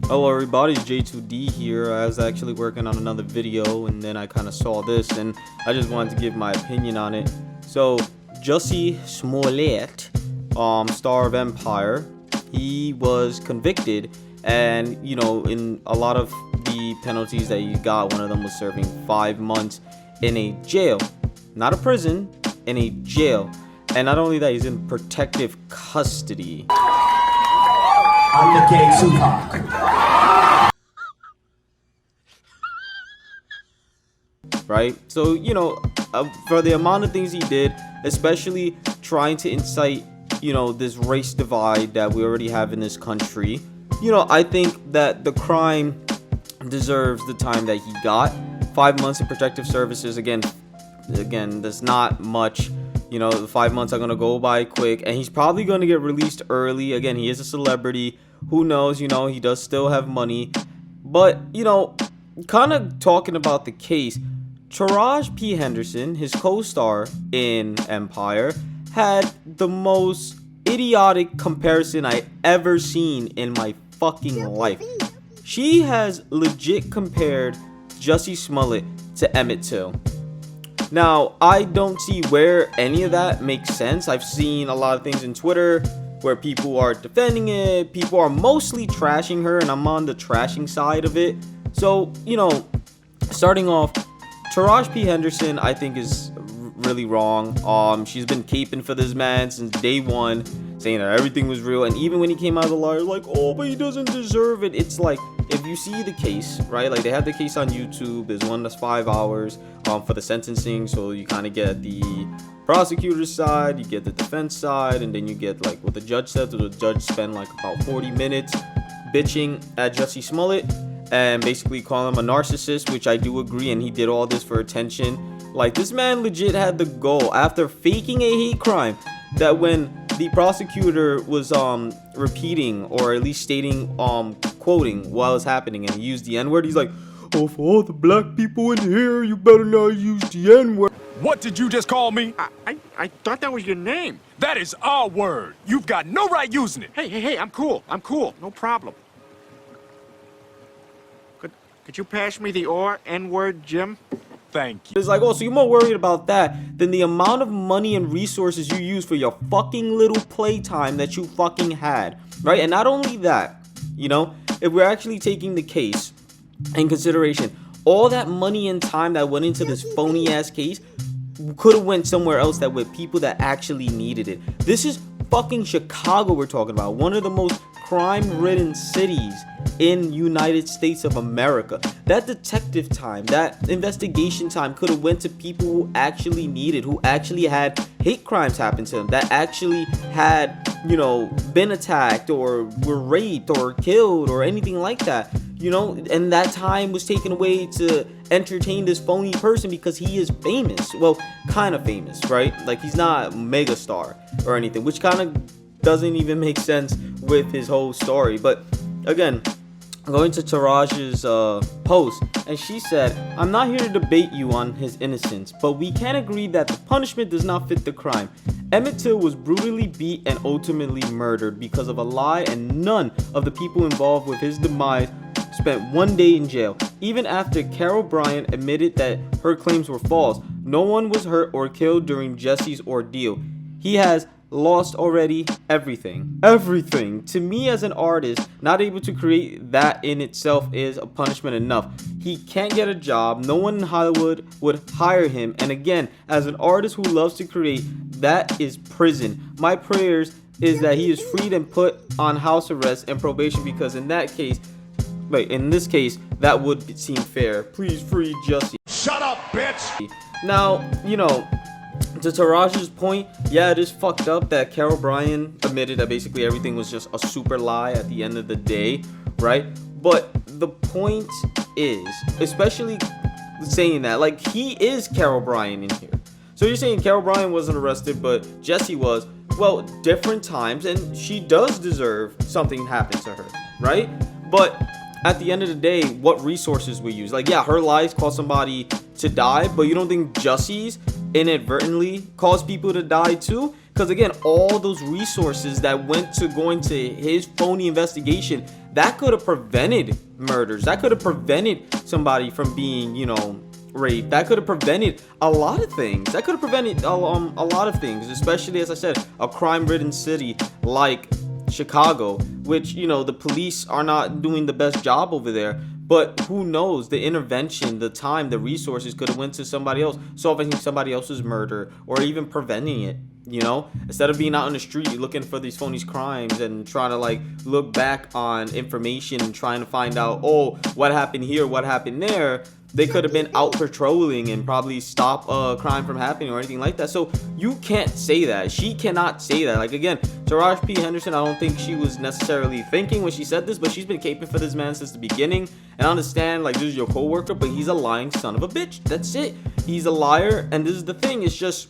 Hello everybody, it's J2D here. I was actually working on another video and then I kind of saw this and I just wanted to give my opinion on it. So Jussie Smollett, star of Empire, he was convicted, and in a lot of the penalties that he got, one of them was serving 5 months in a jail, not a prison, in a jail. And not only that, he's in protective custody. I'm the gay Tupac. Right? So, for the amount of things he did, especially trying to incite, this race divide that we already have in this country, I think that the crime deserves the time that he got. 5 months in protective services, again, there's not much. The 5 months are going to go by quick, and he's probably going to get released early. Again, he is a celebrity. Who knows? He does still have money. But, kind of talking about the case, Taraji P Henson, his co-star in Empire, had the most idiotic comparison I ever seen in my fucking life. She has legit compared Jussie Smollett to Emmet Till. Now, I don't see where any of that makes sense. I've seen a lot of things in Twitter where people are defending it. People are mostly trashing her, and I'm on the trashing side of it. So, starting off, Taraji P Henson, I think, is really wrong. She's been caping for this man since day one, saying that everything was real. And even when he came out of the lawyer, like, oh, but he doesn't deserve it. It's like, if you see the case, right? Like, they have the case on YouTube. There's one that's 5 hours for the sentencing. So you kind of get the prosecutor's side, you get the defense side, and then you get like what the judge said. So the judge spent like about 40 minutes bitching at Jussie Smollett and basically calling him a narcissist, which I do agree. And he did all this for attention. Like, this man legit had the goal, after faking a hate crime, that when the prosecutor was repeating, or at least stating, quoting while it's happening, and he used the N-word, he's like, oh, for all the black people in here, you better not use the N-word. What did you just call me? I thought that was your name. That is our word. You've got no right using it. Hey, I'm cool. No problem. Could you pass me the N-word, Jim? Thank you. It's like, oh, so you're more worried about that than the amount of money and resources you use for your fucking little playtime that you fucking had, right? And not only that, if we're actually taking the case in consideration, all that money and time that went into this phony ass case could have went somewhere else, that with people that actually needed it. This is fucking Chicago we're talking about, one of the most crime-ridden cities in United States of America. That detective time, that investigation time could have went to people who actually needed, who actually had hate crimes happen to them, that actually had, been attacked or were raped or killed or anything like that. And that time was taken away to entertain this phony person because he is famous. Well, kind of famous, right? Like, he's not mega star or anything, which kind of doesn't even make sense with his whole story. But again, going to Taraji's post, and she said, I'm not here to debate you on his innocence, but we can agree that the punishment does not fit the crime. Emmet Till was brutally beat and ultimately murdered because of a lie, and none of the people involved with his demise spent 1 day in jail. Even after Carol Bryant admitted that her claims were false, no one was hurt or killed during Jussie's ordeal. He has lost already everything. To me, as an artist, not able to create, that in itself is a punishment enough. He can't get a job. No one in Hollywood would hire him. And again, as an artist who loves to create, that is prison. My prayers is that he is freed and put on house arrest and probation, because in this case, that would seem fair. Please free Jussie. Shut up, bitch! Now, to Taraji's point, yeah, it is fucked up that Carol Bryant admitted that basically everything was just a super lie at the end of the day, right? But the point is, especially saying that, like, he is Carol Bryant in here. So you're saying Carol Bryant wasn't arrested, but Jussie was. Well, different times, and she does deserve something happen to her, right? But at the end of the day, what resources we use? Like, yeah, her lies caused somebody to die, but you don't think Jussie's inadvertently caused people to die too? Because again, all those resources that went to going to his phony investigation that could have prevented murders. That could have prevented somebody from being, you know, raped. That could have prevented a lot of things. That could have prevented a lot of things, especially, as I said, a crime-ridden city like Chicago, which, you know, the police are not doing the best job over there. But who knows, the intervention, the time, the resources could have went to somebody else, solving somebody else's murder, or even preventing it, you know? Instead of being out on the street looking for these phony crimes and trying to, like, look back on information and trying to find out, oh, what happened here, what happened there, they could have been out patrolling and probably stop a crime from happening or anything like that. So you can't say that. She cannot say that. Like, again, Taraji P Henson, I don't think she was necessarily thinking when she said this, but she's been caping for this man since the beginning. And I understand, like, this is your co-worker, but he's a lying son of a bitch. That's it. He's a liar. And this is the thing. It's just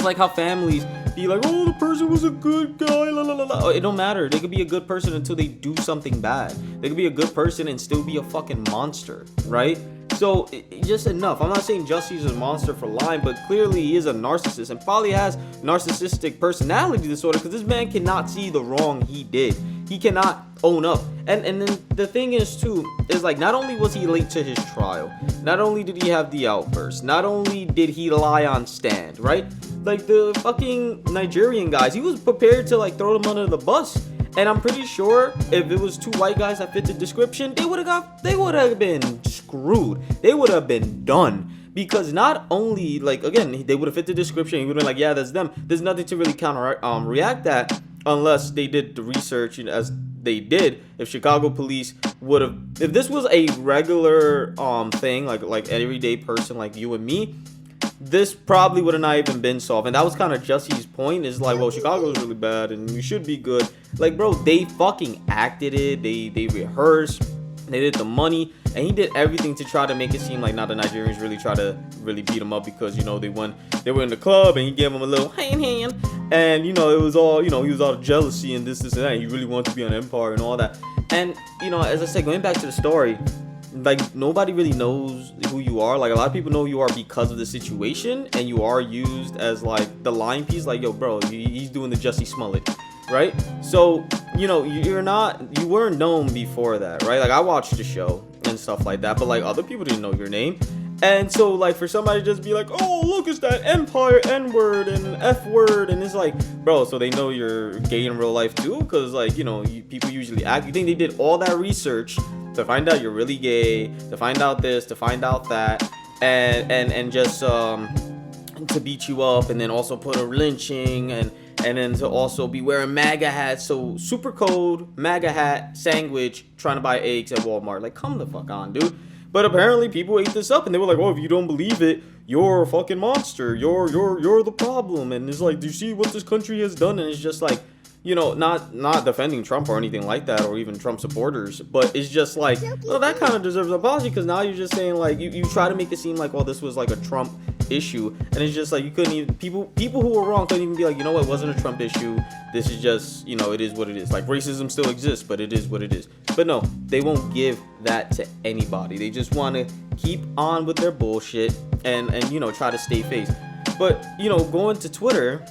like how families be like, oh, the person was a good guy, la la la la. It don't matter. They could be a good person until they do something bad. They could be a good person and still be a fucking monster, right? So just enough. I'm not saying Jussie's a monster for lying, but clearly he is a narcissist and probably has narcissistic personality disorder, because this man cannot see the wrong he did. He cannot own up. And then the thing is too, is like, not only was he late to his trial, not only did he have the outburst, not only did he lie on stand, right? Like the fucking Nigerian guys, he was prepared to like throw them under the bus. And I'm pretty sure if it was two white guys that fit the description, they would have been screwed. They would have been done. Because not only, like, again, they would have fit the description, he would have been like, yeah, that's them. There's nothing to really react that, unless they did the research, you know, as they did. If Chicago police would have, if this was a regular thing, like everyday person like you and me, this probably would have not even been solved. And that was kind of Jussie's point, is like, well, Chicago's really bad and we should be good. Like, bro, they fucking acted it. They rehearsed. They did the money. And he did everything to try to make it seem like now the Nigerians really try to really beat him up, because, you know, they were in the club and he gave him a little hand. And, you know, it was all, you know, he was all jealousy and this and that. He really wanted to be on Empire and all that. And, you know, as I said, going back to the story, like, nobody really knows who you are. Like, a lot of people know who you are because of the situation, and you are used as like the line piece, like, yo, bro, he's doing the Jussie Smollett, right? So, you know, you weren't known before that, right? Like, I watched the show and stuff like that, but like, other people didn't know your name. And so, like, for somebody to just be like, oh, look, it's that Empire N-word and F-word, and it's like, bro, so they know you're gay in real life too? Because, like, you know, people usually act. You think they did all that research to find out you're really gay, to find out this, to find out that, and just to beat you up, and then also put a lynching, and then to also be wearing MAGA hats. So super cold MAGA hat sandwich, trying to buy eggs at Walmart. Like, come the fuck on, dude. But apparently people ate this up and they were like, oh, if you don't believe it, you're a fucking monster. You're the problem. And it's like, do you see what this country has done? And it's just like, you know, not defending Trump or anything like that, or even Trump supporters, but it's just like, well, that kind of deserves an apology, because now you're just saying, like, you try to make it seem like, well, this was like a Trump issue, and it's just like, you couldn't even, people who were wrong couldn't even be like, you know what, it wasn't a Trump issue, this is just, you know, it is what it is. Like, racism still exists, but it is what it is. But no, they won't give that to anybody. They just want to keep on with their bullshit and you know, try to stay face. But, you know, going to Twitter,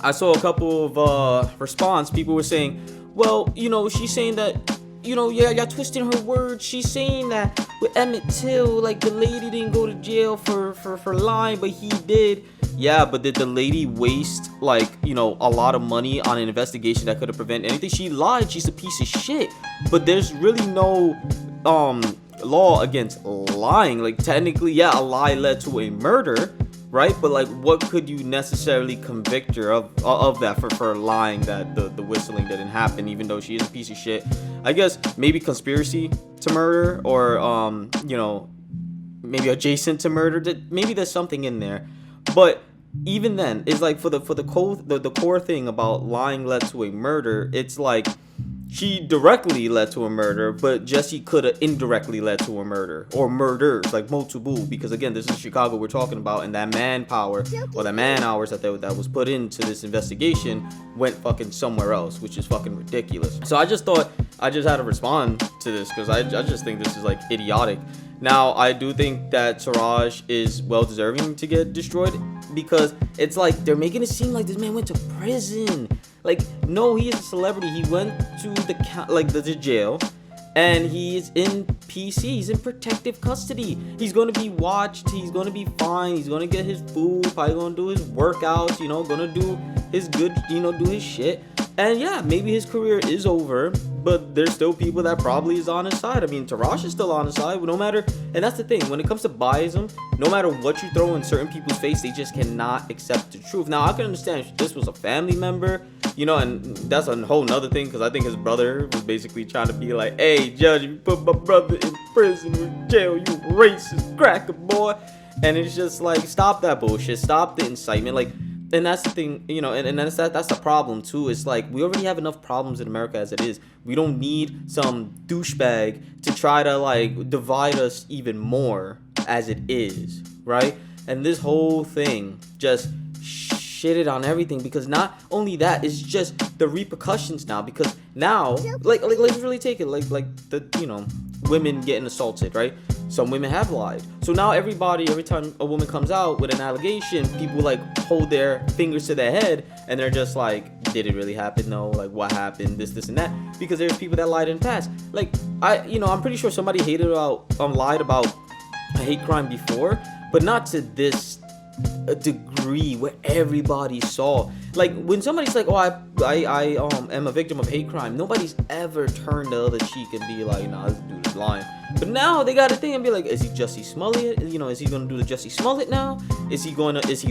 I saw a couple of response. People were saying, well, you know, she's saying that, you know, yeah, y'all twisting her words. She's saying that with Emmet Till, like, the lady didn't go to jail for lying, but he did. Yeah, but did the lady waste, like, you know, a lot of money on an investigation that could have prevented anything? She lied. She's a piece of shit. But there's really no law against lying. Like, technically, yeah, a lie led to a murder, right? But like, what could you necessarily convict her of that for lying that the whistling didn't happen, even though she is a piece of shit? I guess maybe conspiracy to murder, or you know, maybe adjacent to murder. Maybe there's something in there. But even then, it's like, for the core thing about lying led to a murder, it's like, she directly led to a murder, but Jussie could have indirectly led to a murder, or murders, like multiple, because again, this is Chicago we're talking about, and that manpower or the man hours that was put into this investigation went fucking somewhere else, which is fucking ridiculous. So I just thought I just had to respond to this, because I just think this is like idiotic. Now, I do think that Taraj is well deserving to get destroyed, because it's like they're making it seem like this man went to prison. Like, no, he is a celebrity. He went to the jail, and he is in PC. He's in protective custody. He's going to be watched. He's going to be fine. He's going to get his food. Probably going to do his workouts. Going to do his good. Do his shit. And yeah, maybe his career is over, but there's still people that probably is on his side. I mean, Taraji is still on his side, but no matter, and that's the thing, when it comes to biasm, no matter what you throw in certain people's face, they just cannot accept the truth. Now, I can understand if this was a family member, and that's a whole nother thing, because I think his brother was basically trying to be like, hey, judge, you put my brother in prison or jail, you racist cracker boy. And it's just like, stop that bullshit, stop the incitement, like. And that's the thing, and that's the problem too. It's like, we already have enough problems in America as it is. We don't need some douchebag to try to like divide us even more as it is, right? And this whole thing just shitted on everything, because not only that, it's just the repercussions now, because now like let's really take it like the women getting assaulted, right? Some women have lied. So now every time a woman comes out with an allegation, people like hold their fingers to their head and they're just like, did it really happen? No, like what happened? This and that. Because there's people that lied in the past. Like I'm pretty sure somebody lied about a hate crime before, but not to this degree where everybody saw. Like when somebody's like, oh, I am a victim of hate crime, nobody's ever turned the other cheek and be like, nah, this dude is lying. But now they got a thing and be like, is he Jussie Smollett? Is he gonna do the Jussie Smollett now? Is he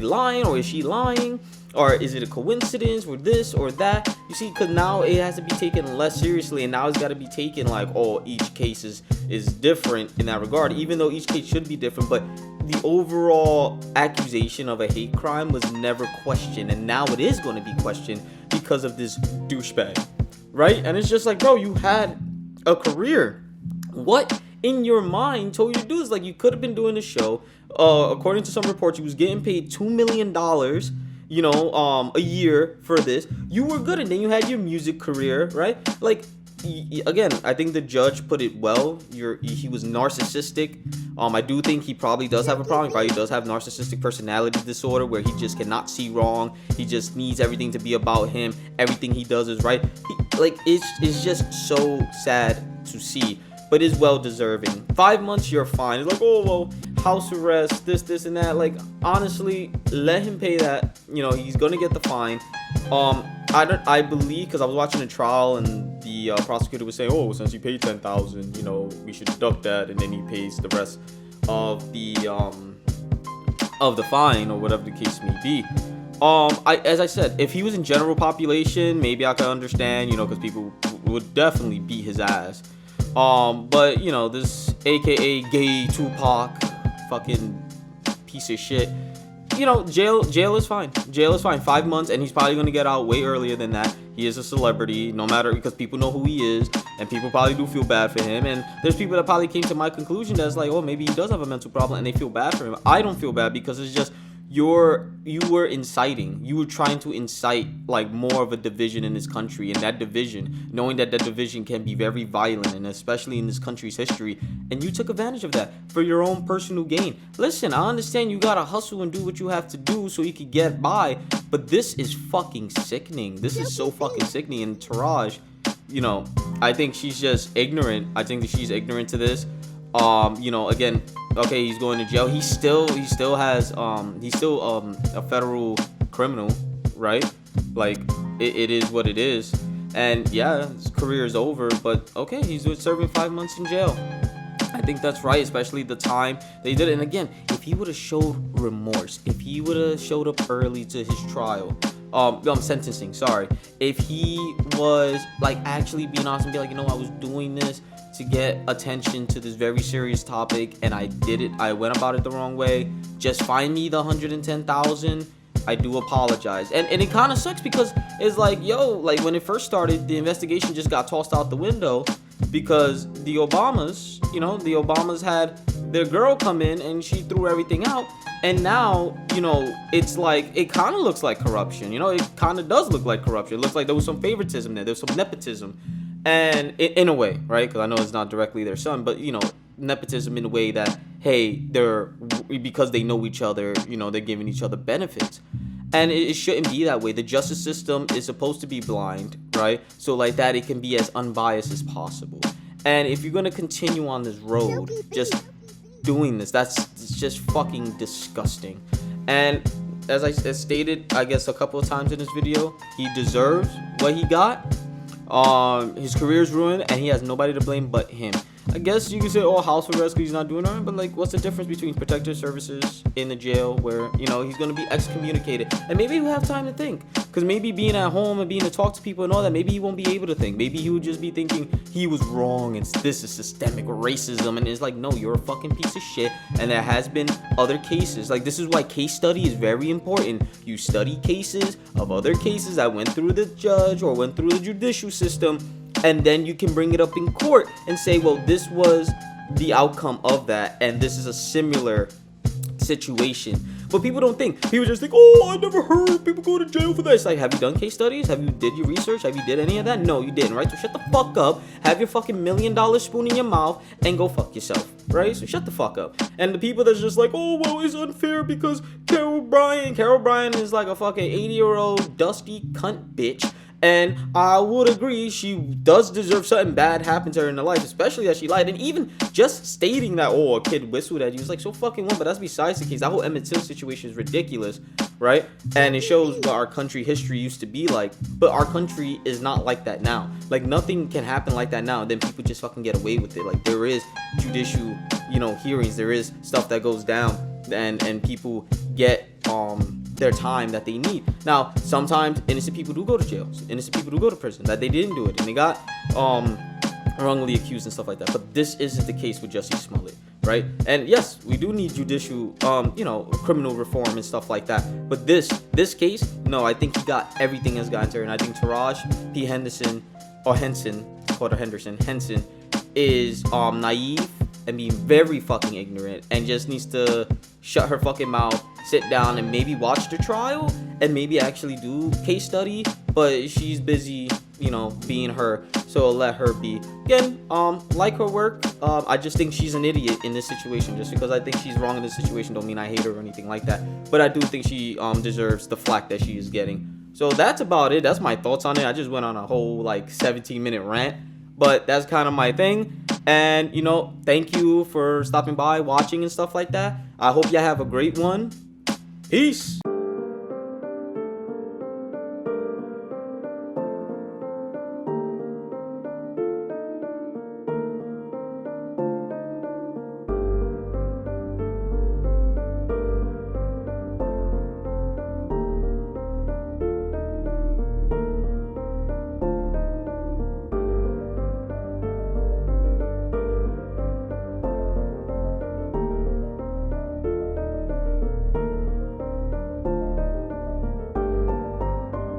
lying, or is she lying? Or is it a coincidence, or this or that? You see, because now it has to be taken less seriously, and now it's got to be taken like, oh, each case is different in that regard, even though each case should be different. But the overall accusation of a hate crime was never questioned, and now it is going to be questioned because of this douchebag, right? And it's just like, bro, you had a career. What in your mind told you to do this? Like, you could have been doing the show. According to some reports, he was getting paid $2 million, a year for this. You were good, and then you had your music career, right? Like, again, I think the judge put it well. He was narcissistic. I do think he probably does have a problem. He probably does have narcissistic personality disorder, where he just cannot see wrong. He just needs everything to be about him. Everything he does is right. It's just so sad to see, but is well deserving. 5 months, you're fine. It's like, oh, well, house arrest, this and that. Like, honestly, let him pay that. He's gonna get the fine. I believe, because I was watching a trial and the prosecutor was saying, oh, since he paid $10,000, we should deduct that, and then he pays the rest of the fine, or whatever the case may be. As I said, if he was in general population, maybe I could understand, because people would definitely beat his ass. But this AKA gay Tupac fucking piece of shit, jail is fine. Jail is fine. 5 months, and he's probably going to get out way earlier than that. He is a celebrity, no matter, because people know who he is, and people probably do feel bad for him. And there's people that probably came to my conclusion that's like, oh, maybe he does have a mental problem, and they feel bad for him. I don't feel bad, because it's just, you were inciting. You were trying to incite like more of a division in this country, and that division, knowing that division can be very violent, and especially in this country's history, and you took advantage of that for your own personal gain. Listen, I understand you gotta hustle and do what you have to do so you can get by, but this is fucking sickening. This is so fucking sickening. And Taraji, I think she's just ignorant. I think that she's ignorant to this. Again, okay, he's going to jail. He's still a federal criminal, right? Like, it is what it is. And yeah, his career is over, but okay, he's serving 5 months in jail. I think that's right, especially the time they did it. And again, if he would have showed remorse, if he would have showed up early to his trial, sentencing, sorry. If he was like actually being honest and be like, I was doing this to get attention to this very serious topic, and I did it. I went about it the wrong way. Just find me the $110,000. I do apologize. And it kind of sucks, because it's like, like when it first started, the investigation just got tossed out the window, because the Obamas had their girl come in and she threw everything out. And now, it's like, it kind of looks like corruption. It kind of does look like corruption. It looks like there was some favoritism there. There's some nepotism. And in a way, right? Because I know it's not directly their son, but, nepotism in a way that, hey, because they know each other, they're giving each other benefits. And it shouldn't be that way. The justice system is supposed to be blind, right? So like that, it can be as unbiased as possible. And if you're gonna continue on this road, just doing this, it's just fucking disgusting. And as I stated, I guess a couple of times in this video, he deserves what he got. His career's ruined, and he has nobody to blame but him. I guess you could say, oh, house arrest because he's not doing nothing, but like, what's the difference between protective services in the jail where, you know, he's gonna be excommunicated, and maybe he'll have time to think, because maybe being at home and being to talk to people and all that, maybe he won't be able to think. Maybe he would just be thinking he was wrong and this is systemic racism, and it's like, no, you're a fucking piece of shit. And there has been other cases. Like, this is why case study is very important. You study cases of other cases that went through the judge or went through the judicial system, and then you can bring it up in court and say, well, this was the outcome of that, and this is a similar situation. But people don't think. People just think, oh, I never heard people go to jail for this. Like, have you done case studies? Did you research? Have you did any of that? No, you didn't, right? So shut the fuck up. Have your fucking $1 million spoon in your mouth and go fuck yourself, right? So shut the fuck up. And the people that's just like, oh, well, it's unfair because Carol Bryan is like a fucking 80-year-old dusty cunt bitch. And I would agree, she does deserve something bad happen to her in her life, especially that she lied. And even just stating that, oh, a kid whistled at you, was like, so fucking what? But that's besides the case. That whole Emmet Till situation is ridiculous, right? And it shows what our country history used to be like. But our country is not like that now. Like, nothing can happen like that now, and then people just fucking get away with it. Like, there is judicial, you know, hearings. There is stuff that goes down, and people get their time that they need. Now, sometimes innocent people do go to jail. Innocent people do go to prison. That they didn't do it, and they got wrongly accused and stuff like that. But this isn't the case with Jussie Smollett, right? And yes, we do need judicial, you know, criminal reform and stuff like that. But this case, no, I think he got everything that's gotten to her. And I think Taraji P Henson, Henson, is naive and being very fucking ignorant, and just needs to shut her fucking mouth, sit down, and maybe watch the trial, and maybe actually do case study. But she's busy, you know, being her, so let her be. Again, like her work. I just think she's an idiot in this situation. Just because I think she's wrong in this situation don't mean I hate her or anything like that. But I do think she deserves the flack that she is getting. So that's about it. That's my thoughts on it. I just went on a whole like 17-minute rant, but that's kind of my thing. And, you know, thank you for stopping by, watching and stuff like that. I hope y'all have a great one. Peace.